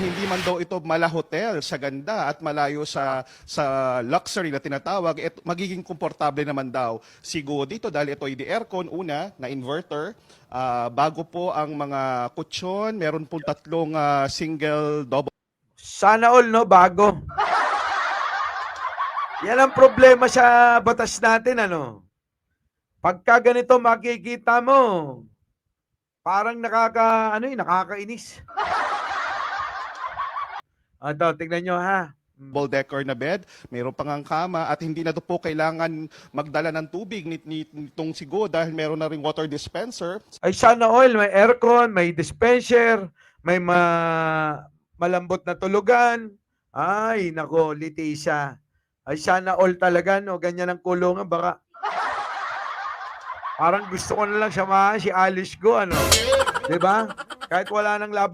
hindi man daw ito mala hotel sa ganda at malayo sa luxury na tinatawag, magiging komportable naman daw si Go dito dahil ito ay di aircon, una, na inverter. Bago po ang mga kutsyon, meron po tatlong single double. Sana all, no? Bago. Yan ang problema sa batas natin, ano? Pagka ganito makikita mo, parang nakakainis. Ito, tignan nyo ha. Double decker na bed, mayroon pang ang kama at hindi na to po kailangan magdala ng tubig nitong si Go dahil meron na ring water dispenser. Ay sana all, may aircon, may dispenser, may malambot na tulugan. Ay, nako, Leticia. Ay sana all talaga, no? Ganyan ang kulungan, baka parang gusto ko na lang samahan si Alice Go, ano? 'Di ba? Kahit wala nang laban.